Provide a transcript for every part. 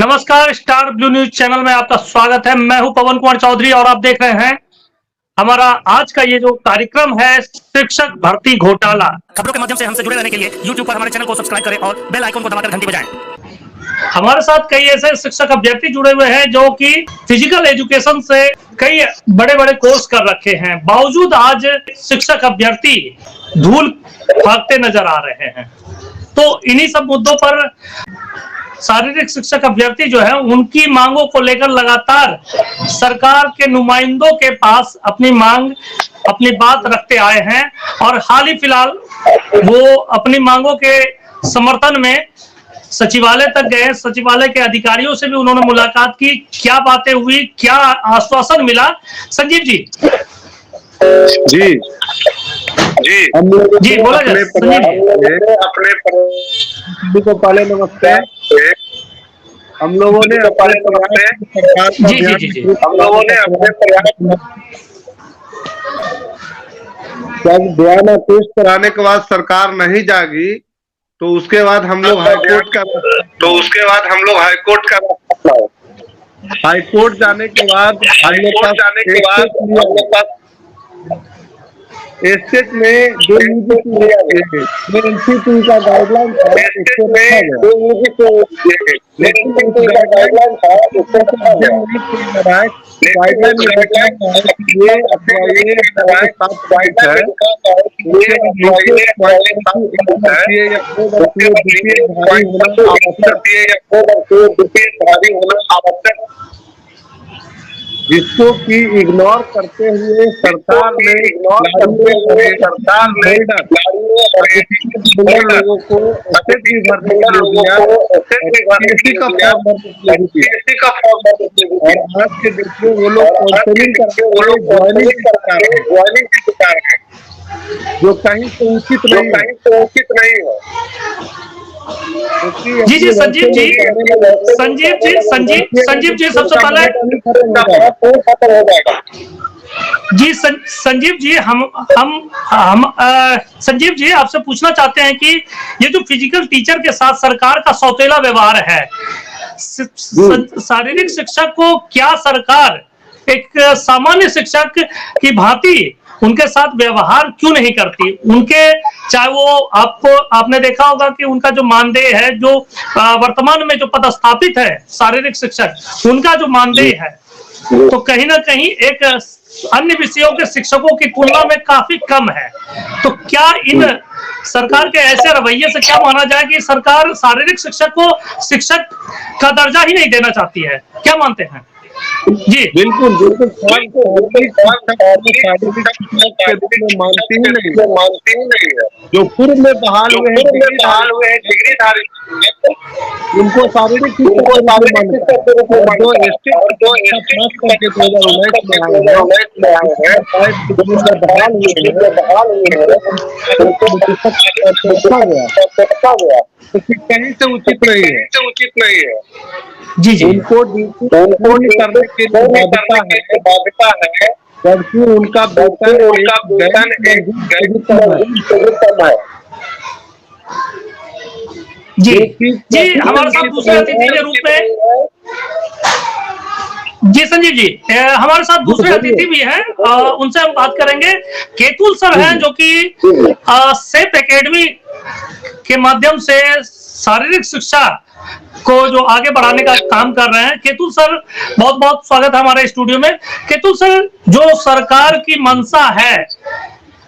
नमस्कार, star blue news channel में आपका स्वागत है। मैं हूं पवन कुमार चौधरी और आप देख रहे हैं हमारा आज का ये जो कार्यक्रम है शिक्षक भर्ती घोटाला। खबरों के माध्यम से हमसे जुड़े रहने के लिए YouTube पर हमारे चैनल को सब्सक्राइब करें और बेल आइकन को दबाकर घंटी बजाएं। हमारे साथ कई ऐसे शिक्षक अभ्यर्थी जुड़े हुए हैं जो कि फिजिकल एजुकेशन से कई बड़े बड़े कोर्स कर रखे हैं, बावजूद आज शिक्षक अभ्यर्थी धूल भागते नजर आ रहे हैं। तो इन्हीं सब मुद्दों पर शारीरिक शिक्षक अभ्यर्थी जो है उनकी मांगों को लेकर लगातार सरकार के नुमाइंदों के पास अपनी बात रखते आए हैं और हाल ही फिलहाल वो अपनी मांगों के समर्थन में सचिवालय तक गए। सचिवालय के अधिकारियों से भी उन्होंने मुलाकात की। क्या बातें हुई, क्या आश्वासन मिला, संजीव जी जी जी बोला जाए। अपने को पहले नमस्ते। हम लोगों ने अपने हम लोगों ने अपने जब बयान पेश कराने के बाद सरकार नहीं जागी तो उसके बाद हम लोग हाईकोर्ट जाने के बाद स्टेट में जो एनसीटी का गाइडलाइन था जिसको कि इग्नोर करते हुए सरकार ने लोगों को और आज के देखिए वो लोग काउंसलिंग करके जो कहीं से उचित नहीं है। जी संजीव जी सबसे पहले जी संजीव जी हम संजीव जी आपसे पूछना चाहते हैं कि ये जो फिजिकल टीचर के साथ सरकार का सौतेला व्यवहार है, शारीरिक शिक्षक को क्या सरकार एक सामान्य शिक्षक की भांति उनके साथ व्यवहार क्यों नहीं करती? उनके चाहे वो आपने देखा होगा कि उनका जो मानदेय है, जो वर्तमान में जो पदस्थापित है शारीरिक शिक्षक, उनका जो मानदेय है तो कहीं ना कहीं एक अन्य विषयों के शिक्षकों की तुलना में काफी कम है। तो क्या इन सरकार के ऐसे रवैये से क्या माना जाए कि सरकार शारीरिक शिक्षक को शिक्षक का दर्जा ही नहीं देना चाहती है? क्या मानते हैं जी? बिल्कुल मानती ही नहीं है। जो पूर्व में बहाल हुए हैं डिग्रीधारी उनको शारीरिक कहीं से उचित नहीं है। जी उनको करने के लिए बाध्यता है, जबकि उनका वेतन है। जी हमारे साथ दूसरे अतिथि के रूप में जी संजीव जी हमारे साथ दूसरे अतिथि भी हैं, उनसे हम बात करेंगे। केतुल सर हैं जो कि सेफ एकेडमी के माध्यम से शारीरिक शिक्षा को जो आगे बढ़ाने का काम कर रहे हैं। केतुल सर बहुत बहुत स्वागत है हमारे स्टूडियो में। केतुल सर, जो सरकार की मंशा है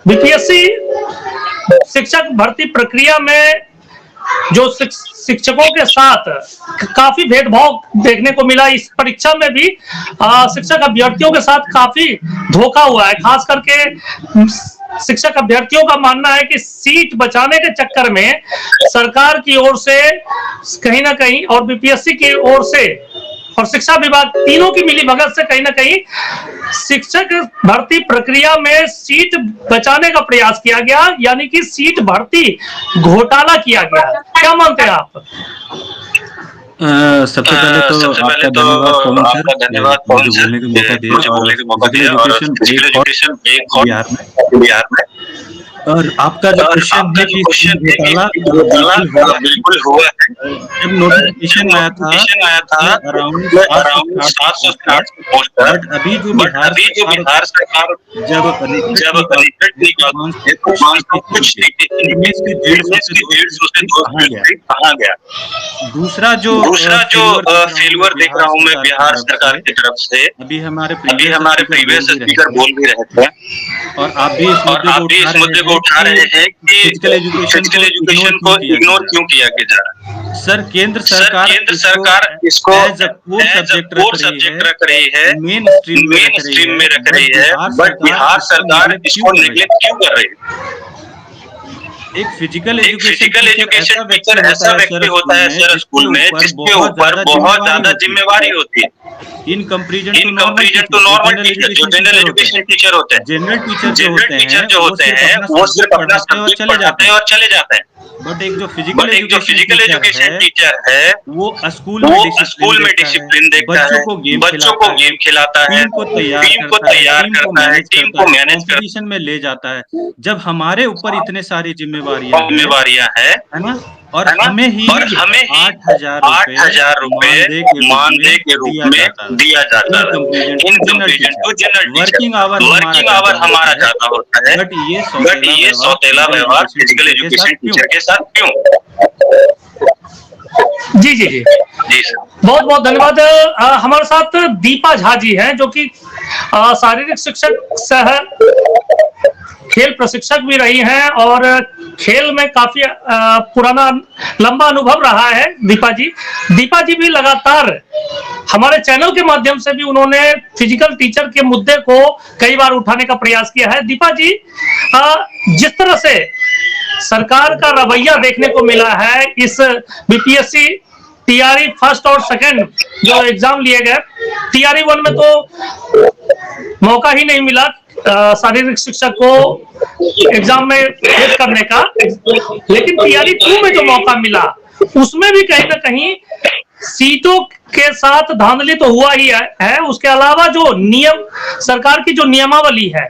बीपीएससी शिक्षक भर्ती प्रक्रिया में जो शिक्षकों के साथ काफी भेदभाव देखने को मिला, इस परीक्षा में भी शिक्षक अभ्यर्थियों के साथ काफी धोखा हुआ है। खास करके शिक्षक अभ्यर्थियों का मानना है कि सीट बचाने के चक्कर में सरकार की ओर से कहीं ना कहीं और बीपीएससी की ओर से और शिक्षा विभाग तीनों की मिलीभगत से कहीं ना कहीं शिक्षक भर्ती प्रक्रिया में सीट बचाने का प्रयास किया गया, यानी कि सीट भर्ती घोटाला किया गया। क्या मानते हैं आप? सबसे पहले तो आपका धन्यवाद पवन सर, मुझे बोलने का मौका दिया और फिजिकल एजुकेशन एक और बिहार में और आपका जो क्वेश्चन है कि घोटाला बिल्कुल हुआ है। जब नोटिफिकेशन आया था अराउंड 760 पोस्ट पर, बट अभी जो बिहार सरकार जब रिजल्ट निकालती है कुछ इनमें से 150 से 200 कहाँ गया। दूसरा जो फेल्यूर देख रहा हूँ मैं बिहार सरकार की तरफ से, अभी हमारे प्रीवियस स्पीकर बोल भी रहे थे और आप भी इस मुद्दे को उठा रहे हैं कि फिजिकल एजुकेशन को इग्नोर क्यों किया जा रहा है। सर केंद्र सरकार इसको कोर सब्जेक्ट रख रही है, मेन स्ट्रीम में रख रही है, बट बिहार सरकार इसको नेग्लेक्ट क्यों कर रही है। एक फिजिकल एजुकेशन टीचर ऐसा व्यक्ति होता है सर स्कूल में जिसके ऊपर बहुत ज्यादा जिम्मेवारी होती है, in comparison to normal teacher जो जनरल एजुकेशन टीचर होते हैं। जनरल टीचर जो होते हैं वो सिर्फ अपना सब्जेक्ट पढ़ाते हैं और चले जाते हैं, बट एक जो फिजिकल एजुकेशन टीचर है वो स्कूल में डिसिप्लिन देखता है, बच्चों को गेम खिलाता है, टीम को तैयार करता है, टीम को मैनेज कंपटीशन में ले जाता है। जब हमारे ऊपर इतने सारी जिम्मेवारियां है ना, और हमें ही 8,000 रुपए मानदेय के रूप में दिया जाता है in comparison to general working hour हमारा ज्यादा होता है, बट ये सौतेला व्यवहार फिजिकल एजुकेशन टीचर के साथ क्यों। जी जी जी जी सर, बहुत बहुत धन्यवाद। हमारे साथ दीपा झा जी हैं जो कि शारीरिक शिक्षक सह खेल प्रशिक्षक भी रही हैं और खेल में काफी पुराना लंबा अनुभव रहा है दीपा जी भी लगातार हमारे चैनल के माध्यम से भी उन्होंने फिजिकल टीचर के मुद्दे को कई बार उठाने का प्रयास किया है। दीपा जी, जिस तरह से सरकार का रवैया देखने को मिला है इस बीपीएससी टीआरई फर्स्ट और सेकंड जो एग्जाम लिए गए, टीआरई 1 में तो मौका ही नहीं मिला शारीरिक शिक्षक को एग्जाम में फेस करने का, लेकिन टीआरई 2 में जो मौका मिला उसमें भी कहीं ना कहीं सीटों के साथ धांधली तो हुआ ही है। उसके अलावा जो नियम सरकार की जो नियमावली है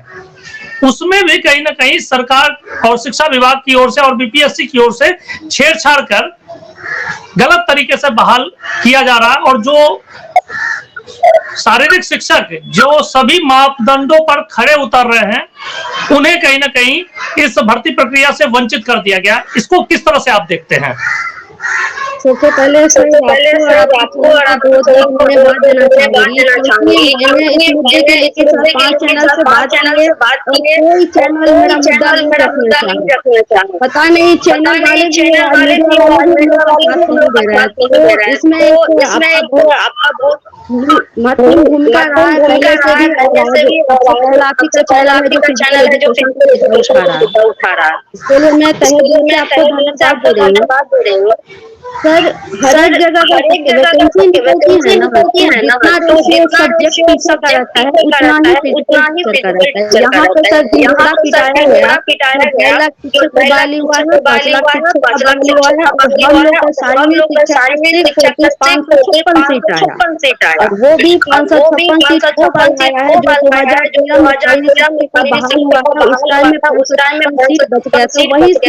उसमें भी कहीं ना कहीं सरकार और शिक्षा विभाग की ओर से और बीपीएससी की ओर से छेड़छाड़ कर गलत तरीके से बहाल किया जा रहा है, और जो शारीरिक शिक्षक जो सभी मापदंडों पर खड़े उतर रहे हैं उन्हें कहीं ना कहीं इस भर्ती प्रक्रिया से वंचित कर दिया गया। इसको किस तरह से आप देखते हैं? सबसे पहले आपको और आपको धन्यवाद देना चाहूंगी। मैंने इस मुद्दे के लेकर 5 चैनल से बात की है, कोई चैनल मेरा मुद्दा नहीं रखना चाहता। पता नहीं चैनल वाले इसमें आपका बहुत महत्वपूर्ण भूमिका रहा है पहले से भी आपकी चैनल है जो उठा रहा है, इसके लिए मैं तहे दिल से आपको धन्यवाद दे रही हूँ। सर हर एक जगह वैकेंसी निकलती है ना, जितना सब्जेक्ट टीचर का रहता है उतना ही फिजिकल टीचर का रहता है। यहाँ पे सर जितना पिटाया गया 2 लाख शिक्षक को बहाली हुआ है, 5 लाख शिक्षक को बहाली हुआ है, और हम लोग का शारीरिक शिक्षा 556 सीट आया, और वो भी 556 सीट को आया है जो 2013 में बहाल हुआ था। उस टाइम में सीट बच गया,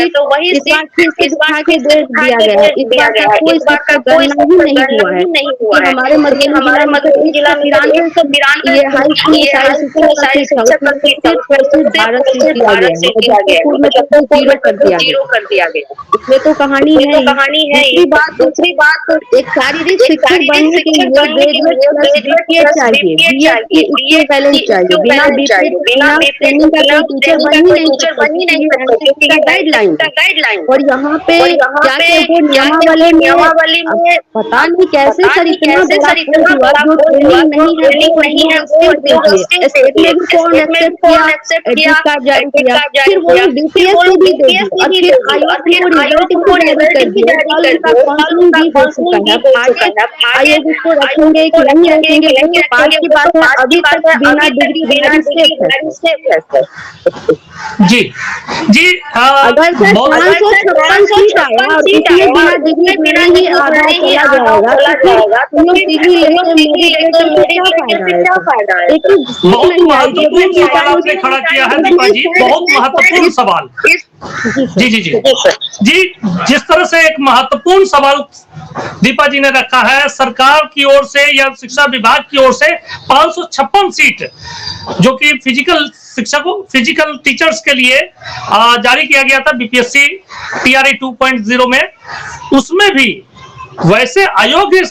तो वही सीट इस बार के दे दिया गया है। इस बार का कोई गणना ही नहीं हुआ है। हमारे मधुबनी जिला में 93 ये हाई स्कूल सारी शिक्षक भारत से दिया गया है, जीरो कर दिया गया। इसमें तो कहानी है। दूसरी बात एक शारीरिक शिक्षक बनने के लिए ग्रेजुएट चाहिए, बीएड बैलेंस चाहिए, बिना ट्रेनिंग का टीचर बन ही नहीं सकते, गाइडलाइन। और यहाँ पे नियमावली में पता नहीं कैसे सर इतना हुआ जो ट्रेनिंग नहीं है स्टेट में भी कौन एक्सेप्ट किया जारी किया, फिर वो बीपीएस को भी दे दी, और फिर आयोग को रिजल्ट कर दिया। काउंसलिंग भी हो चुका है, आयोग इसको रखेंगे कि नहीं रखेंगे पास की बात है। अभी तक बिना डिग्री जी जी अगर सर 556 सीट आया और बिना डिग्री बिना ही आधा चला जाएगा, तो लोग टीवी लेकर मोदी देख से क्या फायदा है? बहुत महत्वपूर्ण सवाल आपने खड़ा किया है दीपा जी, बहुत महत्वपूर्ण सवाल। जी जी जी जी, जिस तरह से एक महत्वपूर्ण सवाल दीपा जी ने रखा है, सरकार की ओर से या शिक्षा विभाग की ओर से 556 सीट जो कि फिजिकल शिक्षकों, फिजिकल टीचर्स के लिए जारी किया गया था बीपीएससी टीआरई 2.0 में, उसमें भी वैसे अयोग्य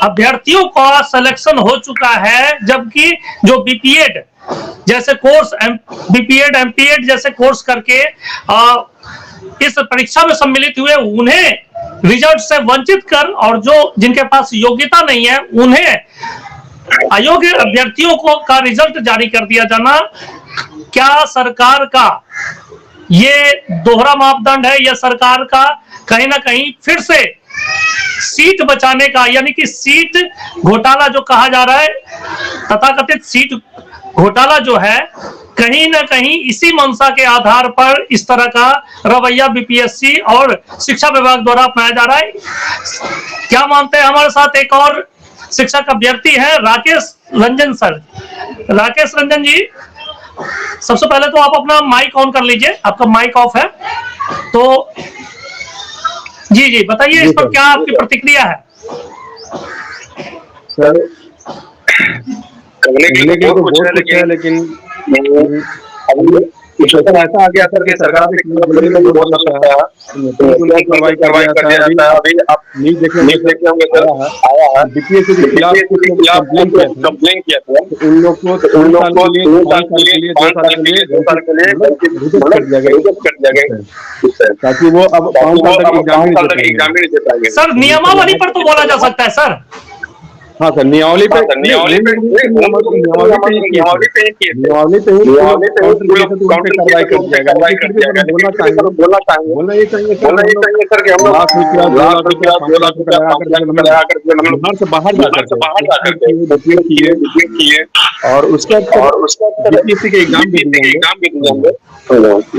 अभ्यर्थियों का सिलेक्शन हो चुका है, जबकि जो बीपीएड जैसे कोर्स, बीपीएड एमपीएड जैसे कोर्स करके इस परीक्षा में सम्मिलित हुए, उन्हें रिजल्ट से वंचित कर, और जो जिनके पास योग्यता नहीं है उन्हें अयोग्य अभ्यर्थियों को का रिजल्ट जारी कर दिया जाना, क्या सरकार का ये दोहरा मापदंड है, या सरकार का कहीं ना कहीं फिर से सीट बचाने का, यानी कि सीट घोटाला जो कहा जा रहा है, तथाकथित सीट घोटाला जो है, कहीं ना कहीं इसी मंशा के आधार पर इस तरह का रवैया बीपीएससी और शिक्षा विभाग द्वारा अपनाया जा रहा है? क्या मानते हैं? हमारे साथ एक और शिक्षक अभ्यर्थी है, राकेश रंजन सर। राकेश रंजन जी, सबसे पहले तो आप अपना माइक ऑन कर लीजिए, आपका माइक ऑफ है तो। जी जी बताइए, इस पर क्या आपकी प्रतिक्रिया है? सर, करने के लिए तो बहुत कुछ है, लेकिन कुछ ऐसा आ गया सर कि सरकार से बहुत लगता है, कार्रवाई कर दिया जाता है। अभी आप न्यूज़ देखे होंगे सर, आया है बीपीएससी के खिलाफ कंप्लेन किया था, उन लोग को 2 साल के लिए 2 साल के लिए रिजेक्ट कर दिया गया, ताकि वो अब 5 साल तक एग्जाम नहीं दे पाएंगे। सर नियमावली पर तो बोला जा सकता है सर। हाँ सर, नियमावली पे कार्रवाई कर दिया गया। बोलना ये चाहिए सर कि हम लोग लाख रुपया 2 लाख रुपया घर से बाहर जाकर किए, और उसके बीपीएससी के एग्जाम भी दिए,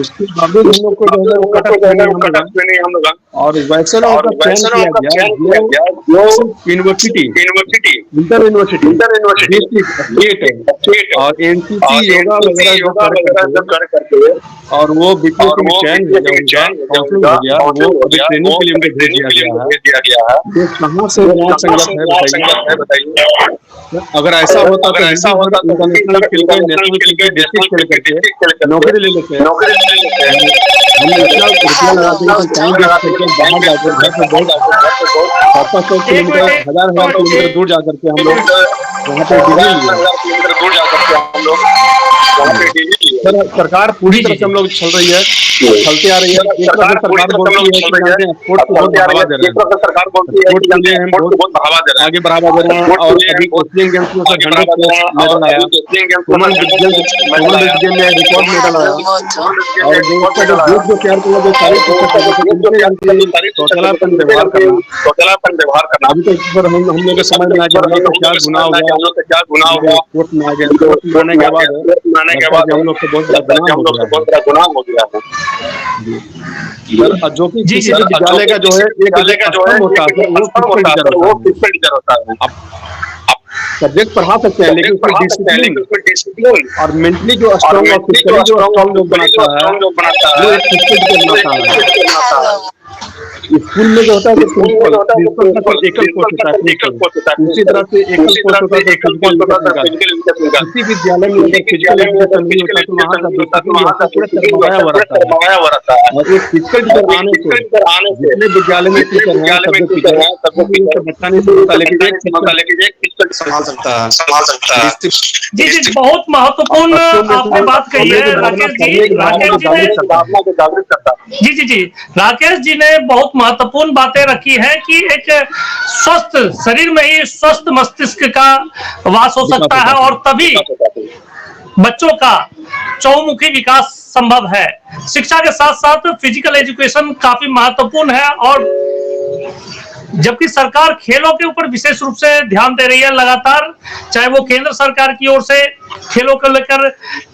उसके बावजूद हम लोग को जो है वो कटअप नहीं हम लोग, और वैसे चयन किया गया यूनिवर्सिटी, इंटर यूनिवर्सिटी स्टेट और एनसीसी योगा वगैरह जो करके, और वो बीपीएससी में चयन हो गया, वो ट्रेनिंग के लिए उनको भेज दिया गया है। तो कहाँ से संगत है बताइए? अगर ऐसा होता तो इंटरनेशनल खेल के, नेशनल खेल के, डिस्ट्रिक्ट खेल करके नौकरी ले लेते हैं। हम इतना रुपया लगाते हैं, बाहर जाकर घर से बहुत 700 किलोमीटर 1000 किलोमीटर दूर जाकर के हम लोग वहाँ पे सर, सरकार पूरी तरह से हम लोग चल रही है, चलते आ रही है। सरकार बोलती है कि स्पोर्ट्स को बहुत बढ़ावा दे रहे हैं, सरकार बोलती है कि हम बहुत आगे बढ़ावा दे रहे हैं, और अभी एशियन गेम्स में 100 मेडल आया, कॉमन गेम में रिकॉर्ड मेडल आया, और जो तैयार किया जो सारी सोचलापन व्यवहार करना, अभी तक पर हम लोग के समझ में आ गया क्या गुनाह हो गया, हम लोग क्या गुनाह हुआ, कोर्ट में आ गया, कोर्ट में आने के बाद हम लोग से बहुत बड़ा गुनाह हो गया है। जो कि किसी भी विद्यालय का जो है एक होता है वो फिजिकल टीचर होता है। सब्जेक्ट पढ़ा सकते हैं, लेकिन उसमें डिसिप्लिन और मेंटली जो स्ट्रांग और फिजिकली जो स्ट्रांग लोग बनाता है वो एक फिजिकल टीचर बनाता है। स्कूल में जो होता है प्रिंसिपल का एकल पोस्ट होता है, उसी तरह से एकल पोस्ट होता है फिजिकल। किसी विद्यालय में फिजिकल एजुकेशन नहीं होता तो वहाँ का पूरा सरमाया हुआ रहता है, और एक फिजिकल टीचर आने से जितने विद्यालय में टीचर हैं सबको बच्चा नहीं समझता, लेकिन एक फिजिकल संभाल सकता है। जी जी बहुत महत्वपूर्ण आपने बात कही है राकेश जी। जी जी राकेश जी ने बहुत महत्वपूर्ण बातें रखी है कि एक स्वस्थ शरीर में ही स्वस्थ मस्तिष्क का वास हो सकता है, और तभी बच्चों का चौमुखी विकास संभव है। शिक्षा के साथ साथ फिजिकल एजुकेशन काफी महत्वपूर्ण है, और जबकि सरकार खेलों के ऊपर विशेष रूप से ध्यान दे रही है लगातार, चाहे वो केंद्र सरकार की ओर से खेलों को लेकर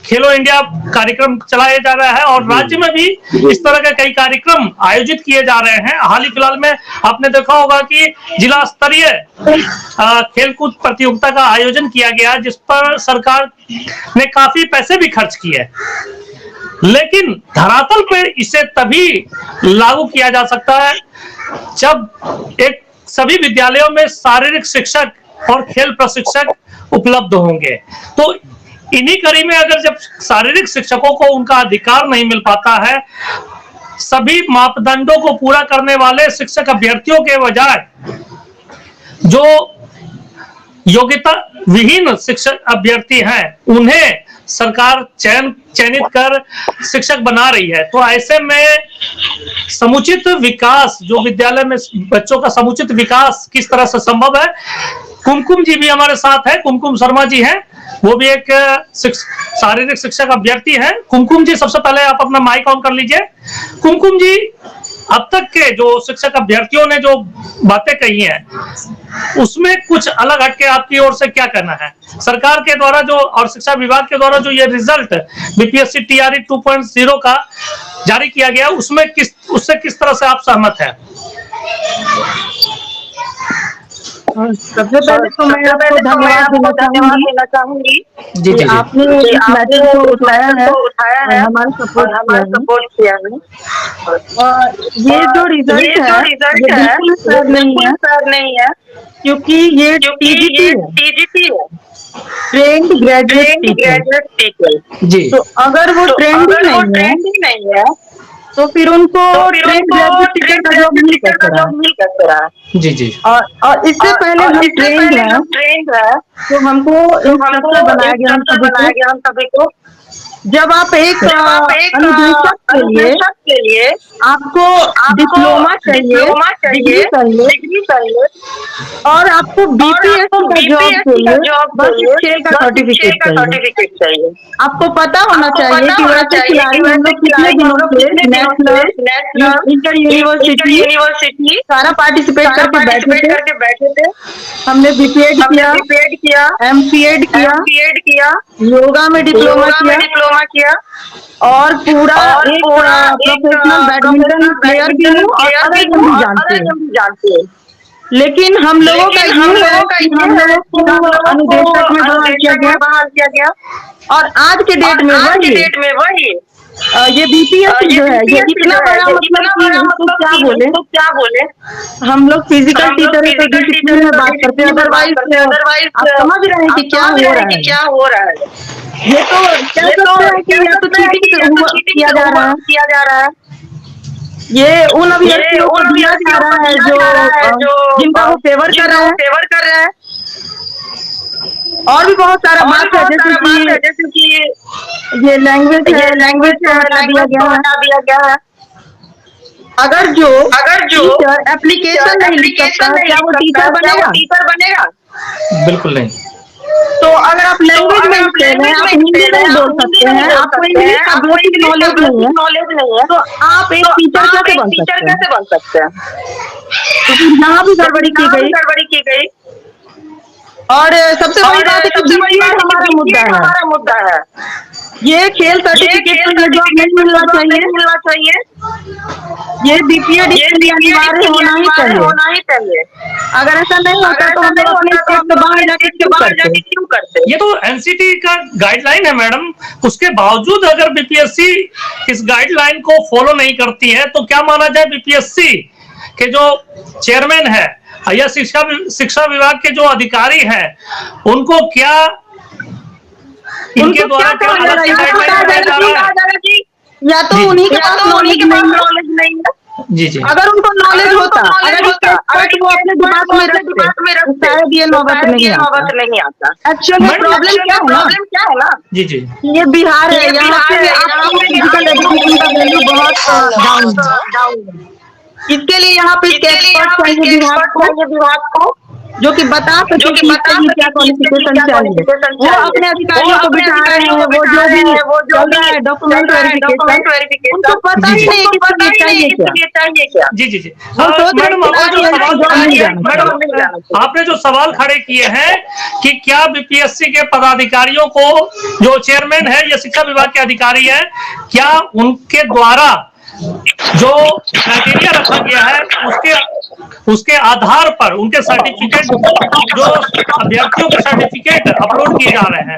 खेलो इंडिया कार्यक्रम चलाया जा रहा है और राज्य में भी इस तरह के कई कार्यक्रम आयोजित किए जा रहे हैं। हाल ही फिलहाल में आपने देखा होगा कि जिला स्तरीय खेलकूद प्रतियोगिता का आयोजन किया गया, जिस पर सरकार ने काफी पैसे भी खर्च किए, लेकिन धरातल पर इसे तभी लागू किया जा सकता है जब एक सभी विद्यालयों में शारीरिक शिक्षक और खेल प्रशिक्षक उपलब्ध होंगे। तो इन्हीं कड़ी में अगर जब शारीरिक शिक्षकों को उनका अधिकार नहीं मिल पाता है, सभी मापदंडों को पूरा करने वाले शिक्षक अभ्यर्थियों के बजाय जो योग्यता विहीन शिक्षक अभ्यर्थी हैं उन्हें सरकार चयनित कर शिक्षक बना रही है, तो ऐसे में समुचित विकास, जो विद्यालय में बच्चों का समुचित विकास किस तरह से संभव है। कुमकुम जी भी हमारे साथ है, कुमकुम शर्मा जी हैं, वो भी एक शारीरिक शिक्षक अभ्यर्थी है। कुमकुम जी, सबसे पहले आप अपना माइक ऑन कर लीजिए। कुमकुम जी, अब तक के जो शिक्षक अभ्यर्थियों ने जो बातें कही हैं उसमें कुछ अलग हटके आपकी ओर से क्या कहना है? सरकार के द्वारा जो और शिक्षा विभाग के द्वारा जो ये रिजल्ट बीपीएससी टीआरई 2.0 का जारी किया गया, उसमें उससे किस तरह से आप सहमत हैं? सबसे पहले तो मैं आपको धन्यवाद देना चाहूंगी जी जी, आपने इस मैटर को उठाया है, हमारा सपोर्ट किया है। और ये जो रिजल्ट है ये बिल्कुल फेयर नहीं है, क्योंकि ये टीजीटी है, ट्रेंड ग्रेजुएट टीचर जी। तो अगर वो ट्रेंड नहीं है तो फिर उनको ट्रेंड ग्रेजुएट टीचर का जॉब नहीं कर रहा जी जी। और इससे पहले हम ट्रेंड है तो हमको इंस्ट्रक्टर बनाया गया हम सभी को। जब आप एक अनुदेशक के लिए आपको डिप्लोमा चाहिए, डिग्री चाहिए और आपको बीपीएससी का जॉब बस खेल का सर्टिफिकेट चाहिए। आपको पता होना चाहिए कि वैसे खिलाड़ी हम लोग कितने दिनों से नेशनल इंटर यूनिवर्सिटी सारा पार्टिसिपेट करके बैठे थे। हमने बीपीएड किया, एमपीएड किया, योगा में डिप्लोमा किया और पूरा एक प्रोफेशनल बैडमिंटन प्लेयर भी हूँ और अदर गेम भी जानते हैं। लेकिन हम लोगों का हम लोगों को अनुदेशक में बहाल किया गया और आज के डेट में वही ये बीपीएससी जो है ये इतना बड़ा मतलब क्या बोले हम लोग फिजिकल टीचर है तो डिसिप्लिन में बात करते हैं, अदरवाइज आप समझ रहे हैं कि क्या हो रहा है। ये तो क्या सकते हैं कि ये तो चीटिंग किया जा रहा है। ये उन अभ्यर्थियों को दिया जा रहा है जो जिनका वो फेवर कर रहा है। और भी बहुत सारा बात है, जैसे कि ये लैंग्वेज को हटा दिया गया है। अगर जो टीचर एप्लीकेशन नहीं लिख सकता क्या वो टीचर बनेगा? बिल्कुल नहीं। तो अगर आप लैंग्वेज में फेल हैं, आप हिंदी नहीं बोल सकते हैं, आपको इंग्लिश का बेसिक नॉलेज नहीं है, तो आप एक टीचर कैसे बन सकते हैं? तो यहाँ भी गड़बड़ी की गई। और सबसे बड़ी बात है कि बीपीएड हमारा मुद्दा है। ये खेल सर्टिफिकेट पर जॉब नहीं मिलना चाहिए। ये बीपीएड अनिवार्य होना ही चाहिए। अगर ऐसा नहीं होता तो हम लोग अपने स्टेट से बाहर जाके क्यों करते? ये तो एनसीटी का गाइडलाइन है मैडम, उसके बावजूद अगर बीपीएससी इस गाइडलाइन को फॉलो नहीं करती है तो क्या माना जाए? बीपीएससी के जो चेयरमैन है या शिक्षा विभाग के जो अधिकारी हैं उनको क्या इनके द्वारा या तो उन्हीं के पास नॉलेज नहीं है। जी जी। अगर उनको नॉलेज होता, अगर वो अपने दिमाग में रखते शायद ये नौबत नहीं आता। एक्चुअली प्रॉब्लम क्या है ना जी जी, ये बिहार है, यहाँ पे आपको फिजिकल एजुकेशन का वैल्यू बहुत डाउन है। इसके लिए यहाँ पे एक्सपर्ट चाहिए विभाग को, जो कि बता सके कि इसके लिए क्या क्वालिफिकेशन चाहिए। वो अपने अधिकारियों को बिठा रहे हैं, वो जो भी चल रहा है डॉक्यूमेंट वेरिफिकेशन, उनको पता ही नहीं कि इसके लिए चाहिए क्या। जी जी जी हम सोच रहे मैडम, आपने जो सवाल खड़े किए हैं, मैडम आपने जो सवाल खड़े किए हैं कि क्या बीपीएससी के पदाधिकारियों को, जो चेयरमैन है या शिक्षा विभाग के अधिकारी है, क्या उनके द्वारा जो क्राइटेरिया रखा गया है उसके आधार पर उनके सर्टिफिकेट, जो अभ्यर्थियों के सर्टिफिकेट अपलोड किए जा रहे हैं,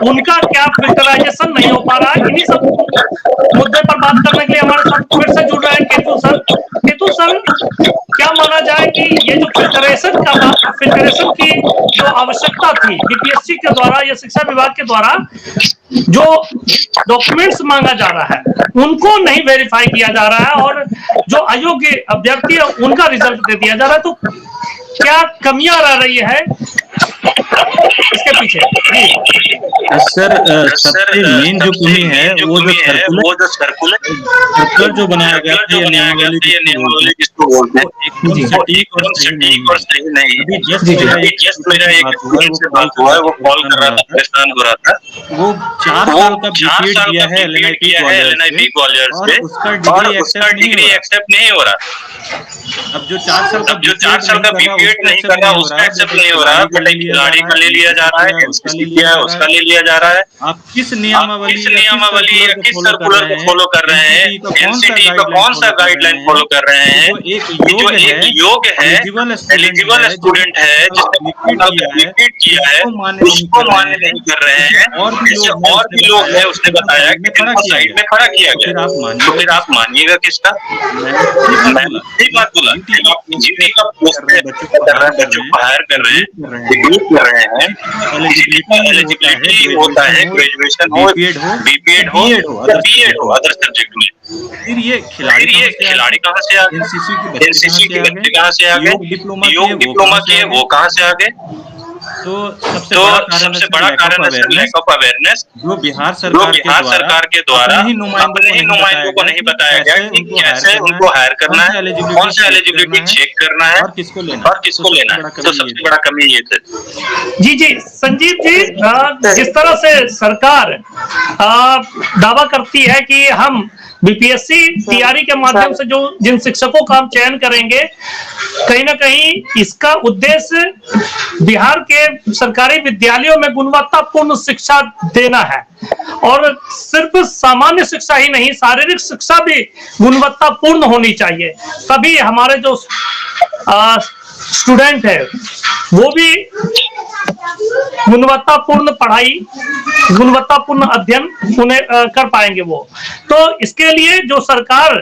उनका क्या फिल्टराइजेशन नहीं हो पा रहा है। इन्हीं सब मुद्दे पर बात करने के लिए हमारे साथ फिर से जुड़ रहे हैं केतु सर। केतु सर, क्या माना जाए कि ये जो फिल्टरेशन की जो आवश्यकता थी बीपीएससी के द्वारा या शिक्षा विभाग के द्वारा, जो डॉक्यूमेंट्स मांगा जा रहा है उनको नहीं वेरीफाई किया जा रहा है और जो अयोग्य अभ्यर्थी है उनका रिजल्ट दे दिया जा रहा है, तो क्या कमियां रह रही है इसके पीछे? सर सबसे मेन जो कमी है वो जो सर्कुलर जो बनाया गया था, ये नियमावली जिसको बोलते हैं, एकदम सटीक और सही नहीं। अभी जस्ट मेरा एक से बात हुआ है, वो कॉल कर रहा था, परेशान हो रहा था। वो 4 साल का बीपीएड किया है एलएनआईटी ग्वालियर से, और उसका डिग्री एक्सेप्ट नहीं हो रहा। अब जो 4 साल का बीपीएड नहीं कर रहा उसका एक्सेप्ट नहीं हो रहा, बट एक खिलाड़ी का ले लिया जा रहा है, उसका ले लिया जा रहा है। आप किस नियमावली या किस सर्कुलर को फॉलो कर रहे हैं, एनसीटी का कौन सा गाइडलाइन फॉलो कर रहे हैं? जो एक योग्य है, एलिजिबल स्टूडेंट है, जिसने बीपीएड किया है, उसको मान्य नहीं कर रहे हैं, और भी लोग हैं, उसने बताया कि इनको साइड में खड़ा किया गया। तो फिर आप मानिएगा किसका? बात बोला का पोस्ट कर रहे हैं, बच्चों को हायर कर रहे हैं, एलिजिबिलिटी होता है ग्रेजुएशन हो, बीपीएड हो, बीएड हो, अदर सब्जेक्ट में। फिर ये खिलाड़ी कहाँ से आ गए? एनसीसी के बच्चे कहाँ से आ गए? योग डिप्लोमा किए, वो कहाँ से आ गए? तो सबसे बड़ा कारण है लैक ऑफ अवेयरनेस, जो बिहार सरकार के द्वारा अपने ही नुमाइंदों को नहीं बताया गया कि कैसे उनको हायर करना है, कौन सा एलिजिबिलिटी चेक करना है और किसको लेना है। तो सबसे बड़ा कमी ये थी। जी संजीव जी, जिस तरह से सरकार दावा करती है कि हम बीपीएससी तैयारी के माध्यम से जो जिन शिक्षकों का हम चयन करेंगे, कहीं ना कहीं इसका उद्देश्य बिहार के सरकारी विद्यालयों में गुणवत्तापूर्ण शिक्षा देना है, और सिर्फ सामान्य शिक्षा ही नहीं, शारीरिक शिक्षा भी गुणवत्तापूर्ण होनी चाहिए। तभी हमारे जो स्टूडेंट है वो भी गुणवत्तापूर्ण पढ़ाई, गुणवत्तापूर्ण अध्ययन उन्हें कर पाएंगे वो। तो इसके लिए जो सरकार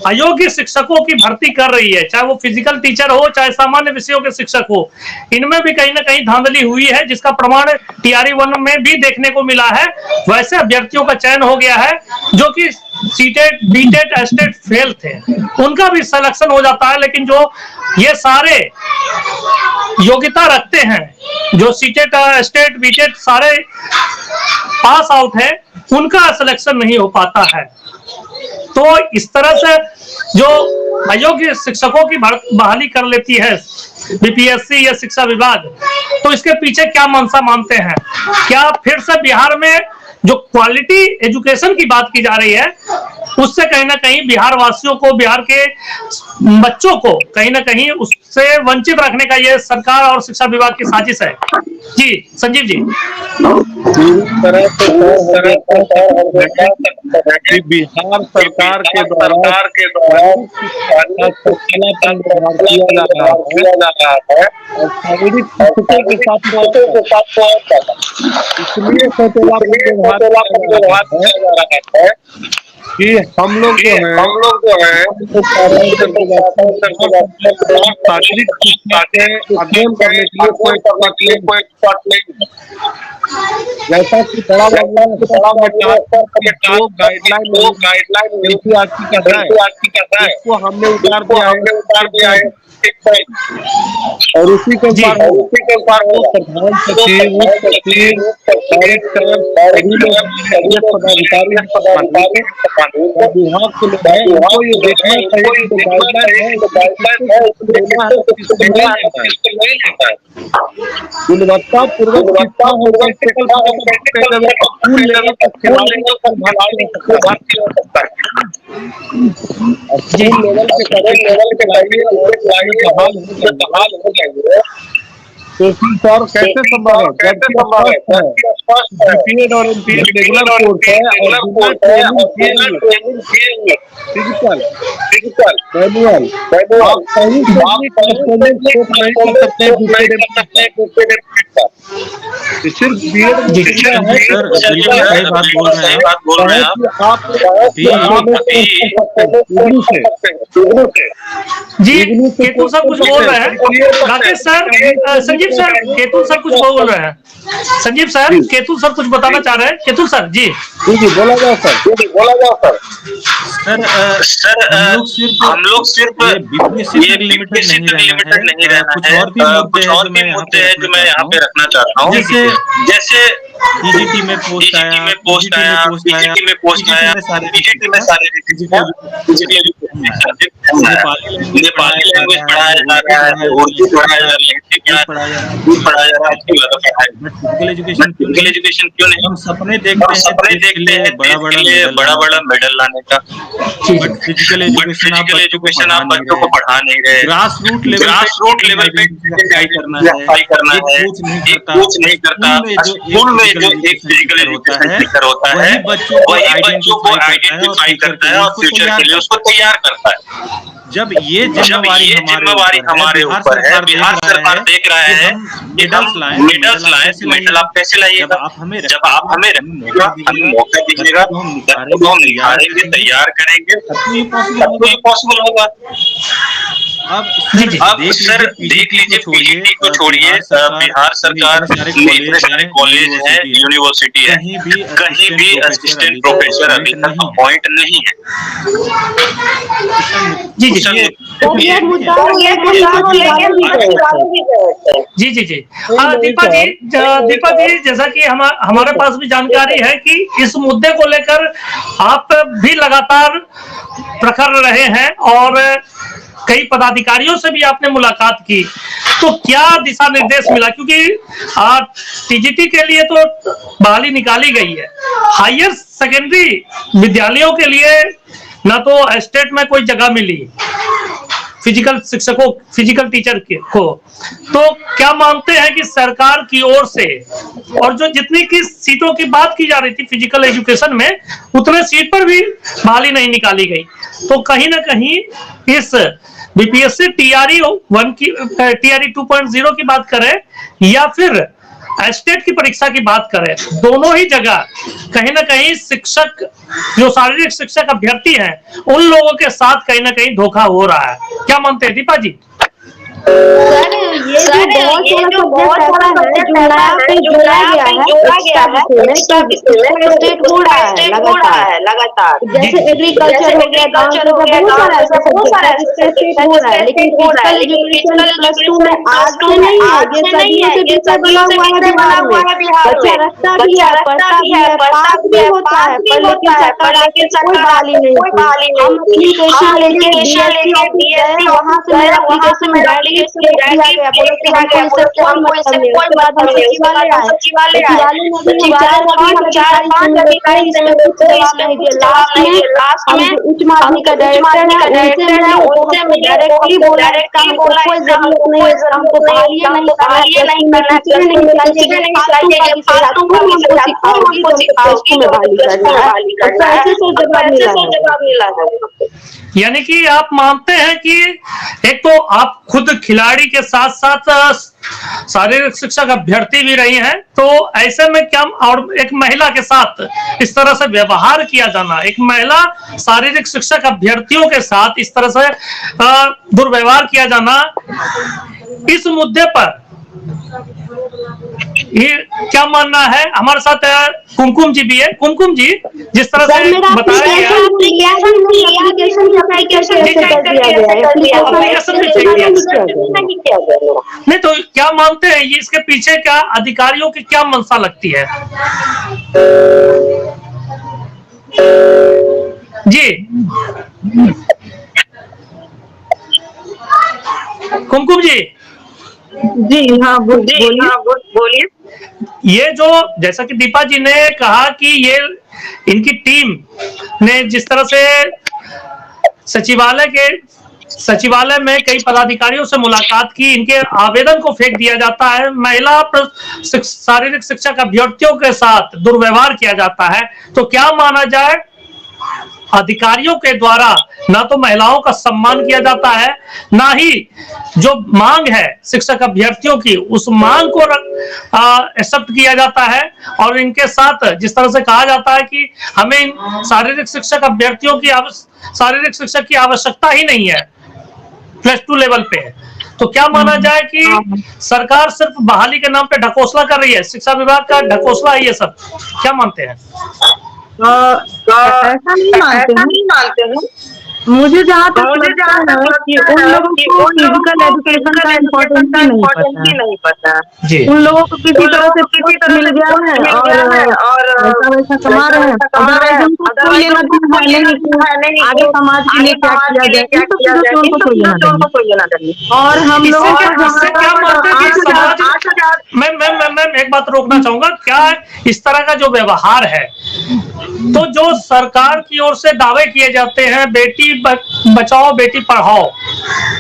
अयोग्य शिक्षकों की भर्ती कर रही है, चाहे वो फिजिकल टीचर हो, चाहे सामान्य विषयों के शिक्षक हो, इनमें भी कहीं ना कहीं धांधली हुई है, जिसका प्रमाण टीआरई 1 में भी देखने को मिला है। वैसे अभ्यर्थियों का चयन हो गया है जो कि सीटेट, बीटेट, एस्टेट फेल थे, उनका भी सिलेक्शन हो जाता है। लेकिन जो ये सारे योग्यता रखते हैं, जो सीटेट, एस्टेट, बीटेट सारे पास आउट है, उनका सिलेक्शन नहीं हो पाता है। तो इस तरह से जो अयोग्य शिक्षकों की बहाली कर लेती है बीपीएससी या शिक्षा विभाग, तो इसके पीछे क्या मंशा मानते हैं? क्या फिर से बिहार में जो क्वालिटी एजुकेशन की बात की जा रही है, उससे कहीं ना कहीं बिहार वासियों को, बिहार के बच्चों को कहीं ना कहीं उससे वंचित रखने का ये सरकार और शिक्षा विभाग की साजिश है? जी संजीव जी। बिहार सरकार के द्वारा किया जा रहा है, और शारीरिक शिक्षा के साथ इसलिए कि हम लोग जो है शारीरिक शिक्षा के अध्ययन करने के लिए कोई जैसा कि गाइडलाइन एनसीईआरटी का है, इसको हमने उतार दिया है, और उसी के अनुसार वो प्रधान सचिव, पदाधिकारी विभाग के लोग हैं, उनको ये देखना चाहिए कि जो गाइडलाइन है उसको लेना है, उसको नहीं लेना है। गुणवत्तापूर्वक शिक्षा हो, स्कूल लेवल तक खिलाड़ी भारतीय हो सकता है। स्कूल लेवल के बहाल हो जाएंगे तो सर कैसे संभव है? बीपीएड और रेगुलर कोर्स है और फिजिकल मैनुअल आप सही नहीं कर सकते सिर्फ बीएड है सर बिल्कुल सही बात बोल रहे हैं आप। जी केतुल सर कुछ बोल रहे हैं। Rakesh sir, Sanjeev sir, Ketul sir कुछ बोल रहे हैं। संजीव सर, केतुल सर कुछ बताना चाह रहे हैं। केतुल सर जी बोला जाओ सर। सर हम लोग सिर्फ ये बीपीएससी तक लिमिटेड नहीं रहना है। कुछ और भी मुद्दे हैं जो मैं यहाँ पे रखना चाहता हूँ। जैसे टीजीटी में पोस्ट आया, पीजीटी में पोस्ट आया, पीजीटी में सारे नेपाली लैंग्वेज पढ़ाया जा रहा है, उर्दू पढ़ाया जा रहा है, हिंदी पढ़ाया जा रहा है। फिजिकल एजुकेशन क्यों नहीं? हम सपने देखते हैं बड़ा मेडल लाने का, बट फिजिकल एजुकेशन आप बच्चों को पढ़ा नहीं रहे। ग्रास रूट लेवल पे ट्राई करना है, कोच नहीं करता। स्कूल में जो एक फिजिकल एजुकेशन टीचर होता है वही बच्चों को आइडेंटिफाई करता है और फ्यूचर के लिए उसको तैयार करता है। जब ये जिम्मेवारी हमारे ऊपर है, बिहार सरकार देख रहा है मेडल्स लाए, मेडल आप कैसे लाइएगा? जब आप हमें मौका दीजिएगा तो हम निखारेंगे, तैयार करेंगे, तब तो पॉसिबल होगा। अब सर देख लीजिए, पीजीटी को छोड़िए, बिहार सरकार में इतने सारे कॉलेज है, यूनिवर्सिटी है, कहीं भी असिस्टेंट प्रोफेसर अभी तक अपॉइंट नहीं है। जी दीपा जी जैसा कि हमारे पास भी जानकारी है कि इस मुद्दे को लेकर आप भी लगातार प्रखर रहे हैं और कई पदाधिकारियों से भी आपने मुलाकात की, तो क्या दिशा निर्देश मिला? क्योंकि टीजीटी के लिए तो बहाली निकाली गई है, हायर सेकेंडरी विद्यालयों के लिए ना तो स्टेट में कोई जगह मिली फिजिकल शिक्षकों, फिजिकल टीचर को, तो क्या मानते हैं कि सरकार की ओर से और जो जितनी की सीटों की बात की जा रही थी फिजिकल एजुकेशन में, उतने सीट पर भी बहाली नहीं निकाली गई, तो कहीं ना कहीं इस बीपीएससी टीआरई 1 की टीआरई 2.0 की बात करें या फिर स्टेट की परीक्षा की बात करें, दोनों ही जगह कहीं ना कहीं शिक्षक जो शारीरिक शिक्षक अभ्यर्थी हैं उन लोगों के साथ कहीं ना कहीं धोखा हो रहा है। क्या मानते हैं दीपा जी? सर ये जो बहुत सारा सब्जेक्ट है जो नया पे जोड़ा गया है स्टेट हो रहा है लगातार, जैसे एग्रीकल्चर हो गया, बहुत सारा स्टेट हो रहा है, लेकिन फिजिकल एजुकेशन प्लस 2 में आज से नहीं है, ये सदियों से विषय बना हुआ है बिहार में। बच्चा रखता भी है, पढ़ता भी है, पास भी होता है, पर लेकिन सरकार कोई बहाली नहीं। हम एप्लीकेशन लेके बीएससी ऑफिस गए, वहाँ से मेरा एप्लीकेशन दिया गया, बोले कि हमको इससे कोई मतलब नहीं। सचिवालय में 4-5 अधिकारी लास्ट में उच्च माध्यमिक का डायरेक्टर है, उनसे डायरेक्टली बोला कोई जरूरत नहीं है, हमको बहाली नहीं करना चाहिए। यानी कि आप मानते हैं कि एक तो आप खुद खिलाड़ी के साथ साथ शारीरिक शिक्षक अभ्यर्थी भी रही हैं, तो ऐसे में क्या और एक महिला के साथ इस तरह से व्यवहार किया जाना, एक महिला शारीरिक शिक्षक अभ्यर्थियों के साथ इस तरह से दुर्व्यवहार किया जाना, इस मुद्दे पर ये क्या मानना है? हमारे साथ कुमकुम जी भी है। कुमकुम जी, जिस तरह से बताया गया नहीं, तो क्या मानते हैं ये इसके पीछे क्या अधिकारियों की क्या मंशा लगती है? जी कुमकुम जी। जी हाँ बोलिए। ये जो जैसा कि दीपा जी ने कहा कि ये इनकी टीम ने जिस तरह से सचिवालय में कई पदाधिकारियों से मुलाकात की, इनके आवेदन को फेंक दिया जाता है, महिला शारीरिक शिक्षक अभ्यर्थियों के साथ दुर्व्यवहार किया जाता है, तो क्या माना जाए अधिकारियों के द्वारा ना तो महिलाओं का सम्मान किया जाता है, ना ही जो मांग है शिक्षक अभ्यर्थियों की उस मांग को एक्सेप्ट किया जाता है। और इनके साथ जिस तरह से कहा जाता है कि हमें शारीरिक शिक्षक अभ्यर्थियों की शारीरिक शिक्षक की आवश्यकता ही नहीं है +2 लेवल पे, तो क्या माना जाए कि सरकार सिर्फ बहाली के नाम पे ढकोसला कर रही है, शिक्षा विभाग का ढकोसला है ये सब, क्या मानते हैं? ऐसा नहीं मानते हैं। मुझे जहाँ तक लगता है कि उन लोगों को फिजिकल एजुकेशन का इम्पोर्टेंस ही नहीं पता जी। उन लोगों को किसी तरह से मिल गया है और वैसा कमा रहे हैं, अदरवाइज उनको कोई लेना देना नहीं, आगे समाज के लिए क्या किया जाए इन सब चीजों से उनको कोई लेना नहीं। और हम लोग क्या मानते हैं कि समाज, मैं एक बात रोकना चाहूंगा, क्या इस तरह का जो व्यवहार है, तो जो सरकार की ओर से दावे किए जाते हैं बेटी बचाओ बेटी पढ़ाओ,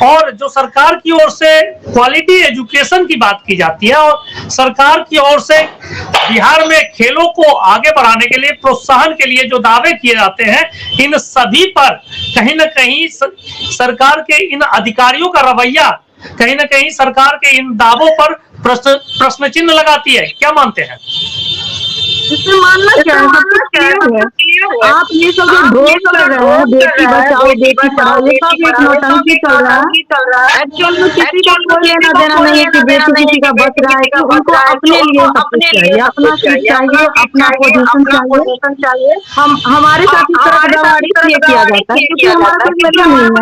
और जो सरकार की ओर से क्वालिटी एजुकेशन की बात की जाती है, और सरकार की ओर से बिहार में खेलों को आगे बढ़ाने के लिए प्रोत्साहन के लिए जो दावे किए जाते हैं, इन सभी पर कहीं ना कहीं सरकार के इन अधिकारियों का रवैया कहीं ना कहीं सरकार के इन दावों पर प्रश्न चिन्ह लगाती है, क्या मानते हैं? इसमें मानना क्या है? आप ये सब जो ड्रोन कर रहे हैं बेटी बचाओ बेटी पढ़ाओ, ये सब एक नौटंकी चल रहा है। एक्चुअल में किसी को कोई लेना देना नहीं है कि बेटी किसी का बच रहा है, कि उनको अपने लिए सब कुछ चाहिए, अपना सीट चाहिए, अपना पोजीशन चाहिए। हमारे साथ इस तरह का इसलिए किया जाता है क्योंकि हमारा कोई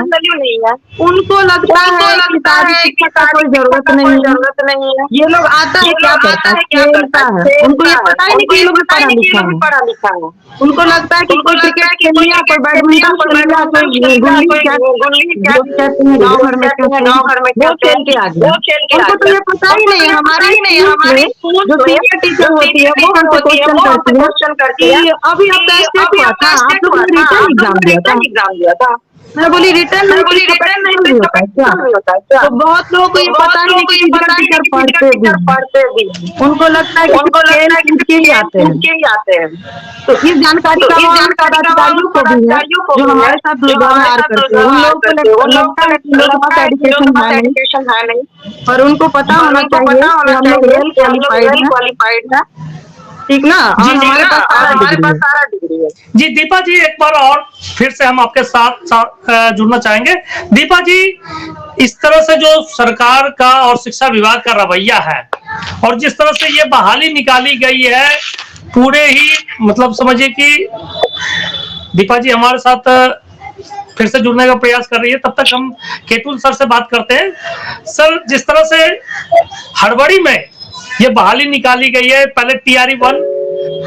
वैल्यू नहीं है। उनको लगता है कि शादी शिक्षा का कोई जरूरत नहीं है। ये लोग आता है क्या करता है, खेलता है, उनको ये पता ही नहीं कि लोग पढ़ा लिखा है। उनको लगता है कि कोई क्रिकेट खेल लिया, कोई बैडमिंटन खेल लिया, कोई गाँव घर में वो खेल के आ गया। उनको तो ये पता ही नहीं। हमारी जो सीनियर टीचर होती है वो हमसे क्वेश्चन करती है कि अभी आपका स्टेट हुआ था, आप लोग ने रिटर्न एग्जाम दिया था। मैं बोली रिटर्न नहीं होता है क्या? तो बहुत लोगों को ये पता ही नहीं कि फिजिकल टीचर पढ़ते भी, उनको लगता है कि खेल के ही आते हैं। तो इस जानकारी का अधिकारियों को भी है जो हमारे साथ दुर्व्यवहार करते हैं, उन लोगों को लगता है कि लोगों का एजुकेशन है नहीं, और उनको पता होना चाहिए कि हम लोग वेल क्वालिफाइड है, ठीक ना? और हमारे पास सारा डिग्री है। जी दीपा जी, एक बार और फिर से हम आपके साथ जुड़ना चाहेंगे। दीपा जी, इस तरह से जो सरकार का और शिक्षा विभाग का रवैया है, और जिस तरह से ये बहाली निकाली गई है पूरे ही, मतलब समझिए कि दीपा जी हमारे साथ फिर से जुड़ने का प्रयास कर रही है, तब तक हम केतुल सर से बात करते हैं। सर, जिस तरह से हड़बड़ी में ये बहाली निकाली गई है, पहले TRE 1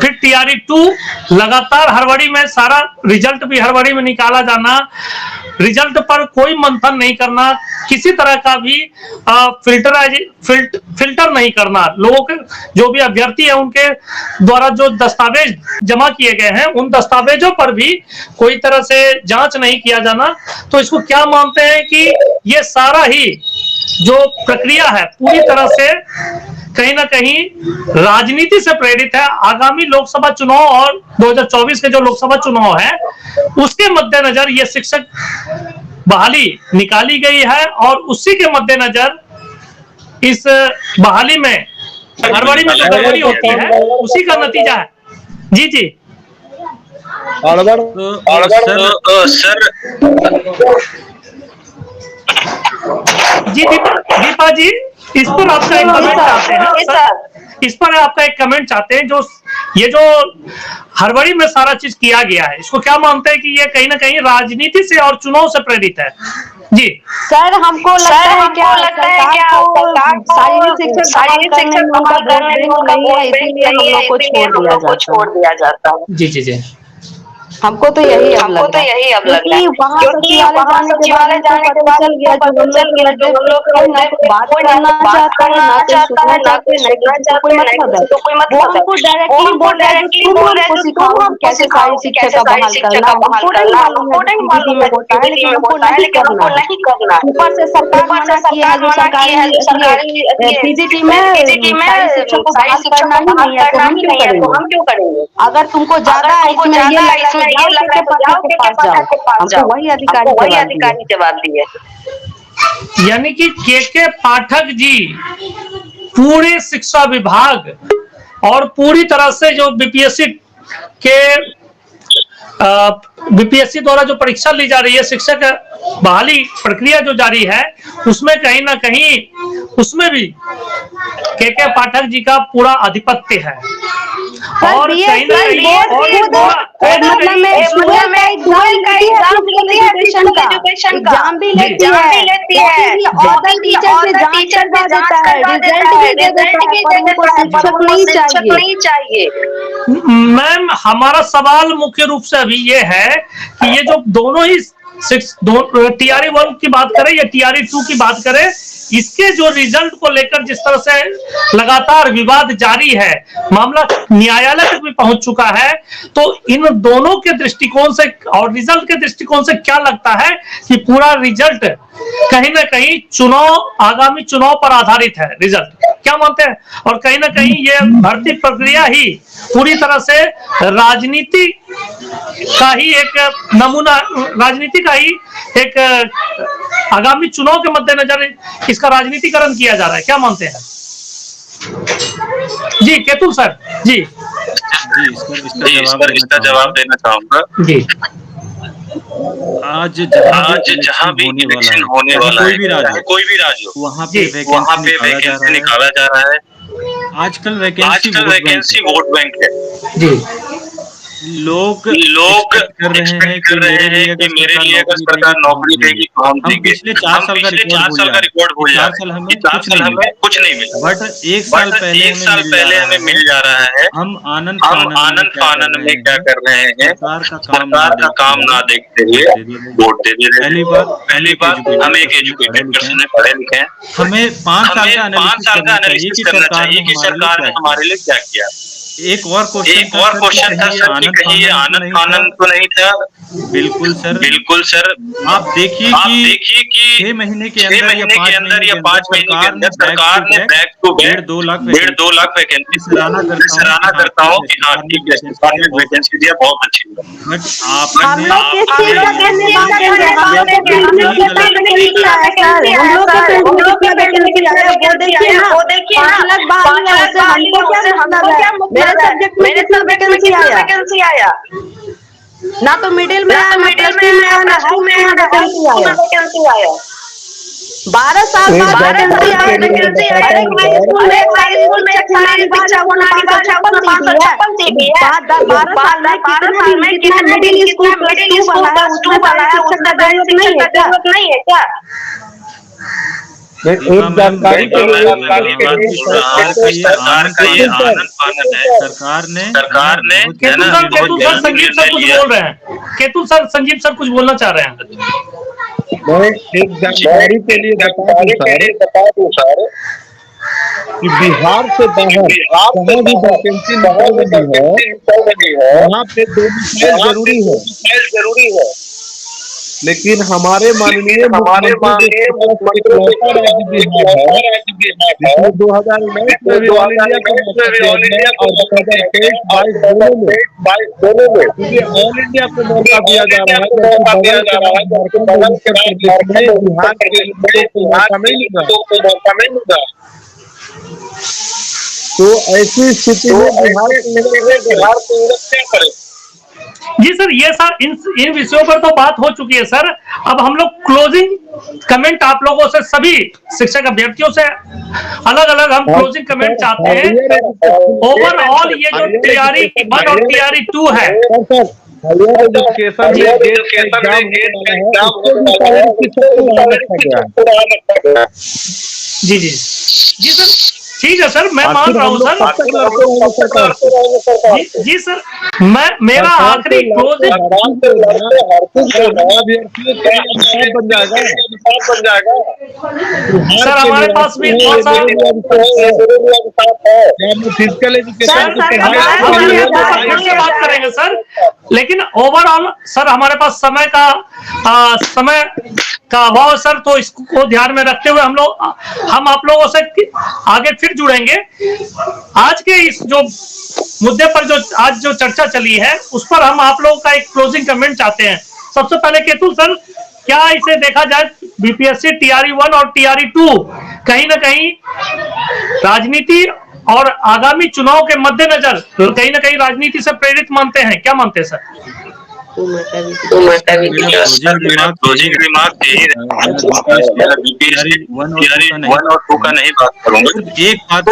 फिर TRE 2, लगातार हड़बड़ी में सारा रिजल्ट भी हड़बड़ी में निकाला जाना, रिजल्ट पर कोई मंथन नहीं करना, किसी तरह का भी फिल्टर नहीं करना, लोगों के जो भी अभ्यर्थी है उनके द्वारा जो दस्तावेज जमा किए गए हैं उन दस्तावेजों पर भी कोई तरह से जांच नहीं किया जाना, तो इसको क्या मानते हैं कि ये सारा ही जो प्रक्रिया है पूरी तरह से कहीं ना कहीं राजनीति से प्रेरित है? आगामी लोकसभा चुनाव और 2024 के जो लोकसभा चुनाव है उसके मद्देनजर ये शिक्षक बहाली निकाली गई है, और उसी के मद्देनजर इस बहाली में हड़बड़ी में जो गड़बड़ी होती है उसी का नतीजा है। जी जी सर जी दीपा जी, इस पर आपका एक कमेंट चाहते हैं सर, इस पर आपका एक कमेंट चाहते हैं, जो ये जो हड़बड़ी में सारा चीज किया गया है इसको क्या मानते हैं कि ये कहीं ना कहीं राजनीति से और चुनाव से प्रेरित है? जी सर, हमको लगता है क्या शारीरिक शिक्षक बहाल करने में उनका नहीं है, इसीलिए हम लोग को छोड़ दिया जाता है। जी जी जी हमको तो यही अब लग रहा है क्योंकि वहाँ सचिवालय जाने के बाद चल गया जो हम लोग कोई ना कोई बात करना चाहता है, ना कोई सुनना चाहते हैं, ना किसी को कोई मतलब है। वो हमको डायरेक्टली बोल रहा है जो तुम हमको सिखाओ कि कैसे सारी शिक्षा का बहाल करना। हमको नहीं मालूम है कि पीजीटी में होता है, लेकिन हमको नहीं करना है। ऊपर से सरकार मना किया है जो सरकारी पीजीटी में सारी शिक्षा को बहाल करना ही नहीं है, तो हम क्यों करेंगे? अगर तुमको ज्यादा इसमें ये लग रहा है तो जाओ के पास जाओ, हमको वही अधिकारी जवाब दिए। यानी कि के पाठक जी पूरे शिक्षा विभाग और पूरी तरह से जो बीपीएससी द्वारा जो परीक्षा ली जा रही है, शिक्षक बहाली प्रक्रिया जो जारी है, उसमें कहीं ना कहीं उसमें भी के पाठक जी का पूरा आधिपत्य है। और कहीं ना एग्जाम भी लेती है, शिक्षक नहीं चाहिए। मैम, हमारा सवाल मुख्य रूप से अभी ये है कि ये जो दोनों ही टीआरई 1 की बात करें या टीआरई 2 की बात करें, इसके जो रिजल्ट को लेकर जिस तरह से लगातार विवाद जारी है, मामला न्यायालय तक भी पहुंच चुका है, तो इन दोनों के दृष्टिकोण से और रिजल्ट के दृष्टिकोण से क्या लगता है कि पूरा रिजल्ट कहीं ना कहीं आगामी चुनाव पर आधारित है? रिजल्ट क्या मानते हैं? और कहीं ना कहीं ये भर्ती प्रक्रिया ही पूरी तरह से राजनीति का ही एक नमूना, राजनीति का ही एक आगामी चुनाव के मद्देनजर इसका राजनीतिकरण किया जा रहा है, क्या मानते हैं? जी केतुल सर। जी इसका जवाब देना चाहूंगा। जी, आज जहाँ भी इलेक्शन होने वाला है, कोई भी राज्य हो, वहाँ पे वैकेंसी निकाला जा रहा है। आजकल वैकेंसी वोट बैंक है। जी, लोग एक्सपेक्ट कर रहे हैं कि मेरे लिए अगर सरकार नौकरी देगी तो हम पिछले 4 साल का रिकॉर्ड भूल जाए। 4 साल हमें कुछ नहीं मिला, बट एक साल पहले हमें मिल जा रहा है। हम आनंद फानन में क्या कर रहे हैं, सरकार का काम ना देखते हुए वोट दे दे रहे हैं। पहली बात, हम एक एजुकेटेड पर्सन है, पढ़े लिखे हैं। हमें 5 साल का एनालिसिस करना चाहिए कि सरकार ने हमारे लिए क्या किया। एक और क्वेश्चन था सर कि कहीं ये आनंद फानन तो नहीं था? बिल्कुल सर। आप देखिए कि 6 महीने के अंदर या 5 महीने के अंदर सरकार ने back to back 1.5 lakh vacancy सराहना करता हूँ कि हाँ ठीक है, सरकार ने वैकेंसी दिया, बहुत अच्छी। मेरे वैकेंसी आया ना, तो मिडिल में आया, ना प्लस 2 में आया, ना हाई में वैकेंसी आया। 12 साल बाद वैकेंसी आया। अरे हाई स्कूल में हमारी बच्चा को 556 सीट है। 12 साल में कितने मिडिल स्कूल प्लस 2 बना है, उसका जरूरत नहीं है क्या? एक जानकारी के लिए सरकार ने केतुल सर संजीव सर कुछ बोलना चाह रहे हैं। मैं एक जानकारी के लिए बता दूं सर कि बिहार से बाहर कहीं भी वैकेंसी निकल रही है, वहाँ पे डोमिसाइल जरूरी है। लेकिन हमारे माननीय मुख्यमंत्री बिहार है, 2019 में भी ऑल इंडिया और 2023-22 दोनों में ऑल इंडिया को मौका दिया जा रहा है, बिहार के को मौका नहीं मिला। तो ऐसी स्थिति में बिहार को क्या करे? जी सर, ये सर इन विषयों पर तो बात हो चुकी है सर। अब हम लोग क्लोजिंग कमेंट आप लोगों से, सभी शिक्षक अभ्यर्थियों से अलग अलग हम क्लोजिंग कमेंट चाहते हैं। ओवरऑल ये जो टीआरई 1 और टीआरई 2 है, जी सर, ठीक है सर, मैं मान रहा हूँ सर। जी सर, मेरा आखिरी क्लोजिंग सर, हमारे पास भी बहुत सारे बात करेंगे सर, लेकिन ओवरऑल सर हमारे पास समय का अभाव है सर, तो इसको ध्यान में रखते हुए हम आप लोगों से आगे फिर जुड़ेंगे। आज के इस जो मुद्दे पर जो आज जो चर्चा चली है उस पर हम आप लोगों का एक क्लोजिंग कमेंट चाहते हैं। सबसे पहले केतुल सर, क्या इसे देखा जाए बीपीएससी टीआरई 1 और टीआरई 2 कहीं ना कहीं राजनीति और आगामी चुनाव के मद्देनजर कहीं ना कहीं राजनीति से प्रेरित मानते हैं, क्या मानते हैं सर? मेरा क्लोजिंग रिमार्क वन और टू का नहीं बात करूंगा, एक बात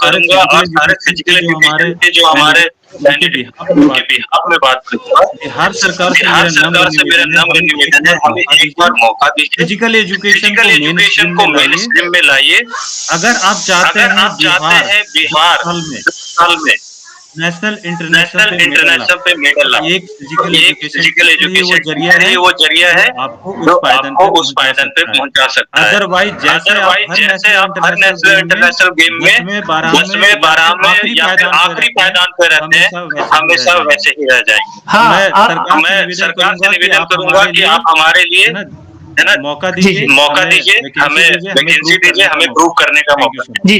करूंगा और सारे फिजिकल एजुकेशन के जो हमारे बिहार में बात करूंगा। बिहार सरकार से मेरा नम्र निवेदन है, हमें एक बार मौका दीजिए, फिजिकल एजुकेशन को मेन स्ट्रीम में लाइए। अगर आप चाहते हैं बिहार साल में नेशनल इंटरनेशनल पे मेडल लाए, एक फिजिकल एजुकेशन वो जरिया है जो आपको उस पायदान पे पहुंचा सकता है। अदरवाइज जैसे आप हर नेशनल इंटरनेशनल गेम में 12 में या फिर आखिरी पायदान पे रहते हैं, हमेशा वैसे ही रह जाएंगे। मैं सरकार से निवेदन करूंगा कि आप हमारे लिए है ना मौका दीजिए, हमें वैकेंसी दीजिए, हमें प्रूव करने का मौका। जी।